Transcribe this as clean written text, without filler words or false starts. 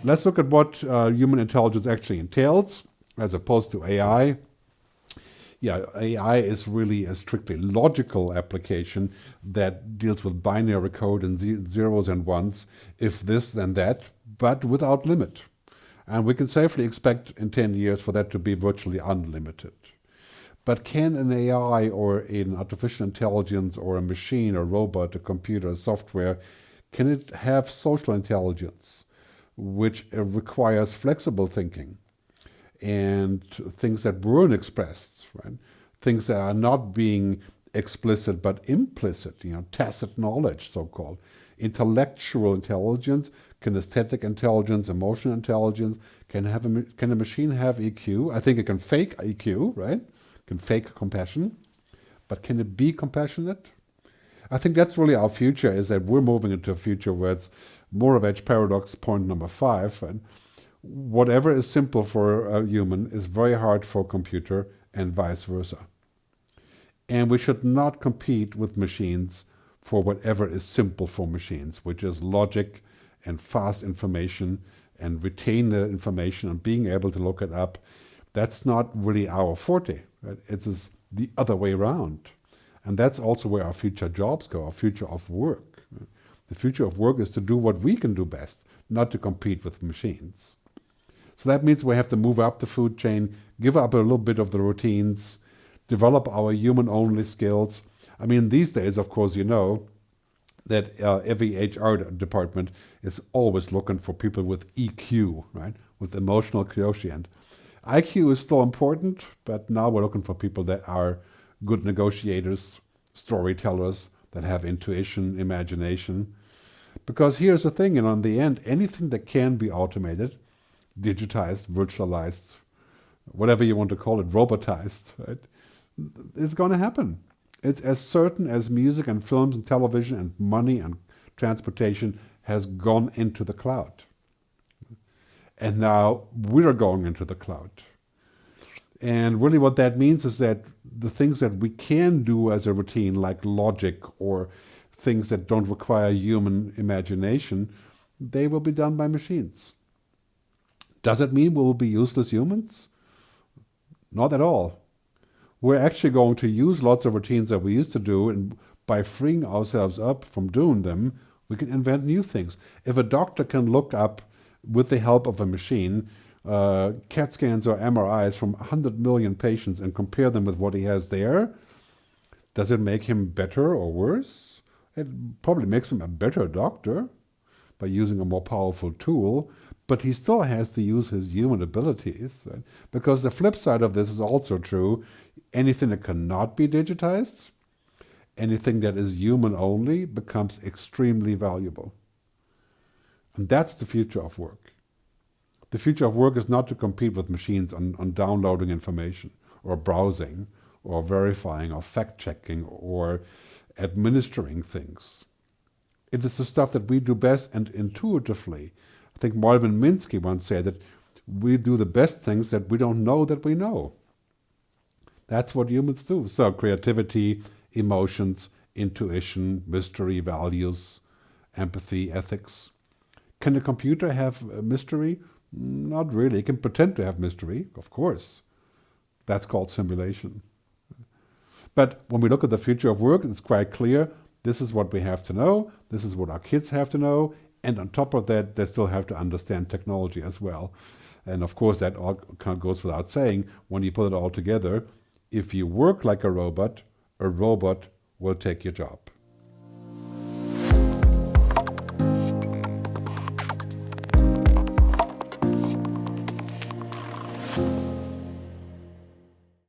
let's look at what human intelligence actually entails as opposed to AI. Yeah, AI is really a strictly logical application that deals with binary code and zeros and ones, if this, then that, but without limit. And we can safely expect in 10 years for that to be virtually unlimited. But can an AI or an artificial intelligence or a machine, a robot, a computer, a software, can it have social intelligence, which requires flexible thinking and things that weren't expressed, right? Things that are not being explicit but implicit, tacit knowledge, so-called. Intellectual intelligence, kinesthetic intelligence, emotional intelligence. Can a machine have EQ? I think it can fake EQ, right? Can fake compassion, but can it be compassionate? I think that's really our future, is that we're moving into a future where it's Moravec paradox point number 5, and whatever is simple for a human is very hard for a computer and vice versa. And we should not compete with machines for whatever is simple for machines, which is logic and fast information and retain the information and being able to look it up. That's not really our forte, right? It's the other way around. And that's also where our future jobs go, our future of work. The future of work is to do what we can do best, not to compete with machines. So that means we have to move up the food chain, give up a little bit of the routines, develop our human-only skills. I mean, these days, of course, you know that every HR department is always looking for people with EQ, right? With emotional quotient. IQ is still important, but now we're looking for people that are good negotiators, storytellers, that have intuition, imagination. Because here's the thing, in the end, anything that can be automated, digitized, virtualized, whatever you want to call it, robotized, right? It's going to happen. It's as certain as music and films and television and money and transportation has gone into the cloud. And now we're going into the cloud. And really what that means is that the things that we can do as a routine, like logic or things that don't require human imagination, they will be done by machines. Does it mean we will be useless humans? Not at all. We're actually going to use lots of routines that we used to do, and by freeing ourselves up from doing them, we can invent new things. If a doctor can look up, with the help of a machine, CAT scans or MRIs from 100 million patients and compare them with what he has there, does it make him better or worse? It probably makes him a better doctor by using a more powerful tool, but he still has to use his human abilities, right? Because the flip side of this is also true. Anything that cannot be digitized, anything that is human only, becomes extremely valuable. And that's the future of work. The future of work is not to compete with machines on downloading information or browsing or verifying or fact-checking or administering things. It is the stuff that we do best and intuitively. I think Marvin Minsky once said that we do the best things that we don't know that we know. That's what humans do. So creativity, emotions, intuition, mystery, values, empathy, ethics. Can a computer have mystery? Not really. It can pretend to have mystery, of course. That's called simulation. But when we look at the future of work, it's quite clear this is what we have to know, this is what our kids have to know, and on top of that, they still have to understand technology as well. And of course, that all kind of goes without saying, when you put it all together, if you work like a robot will take your job.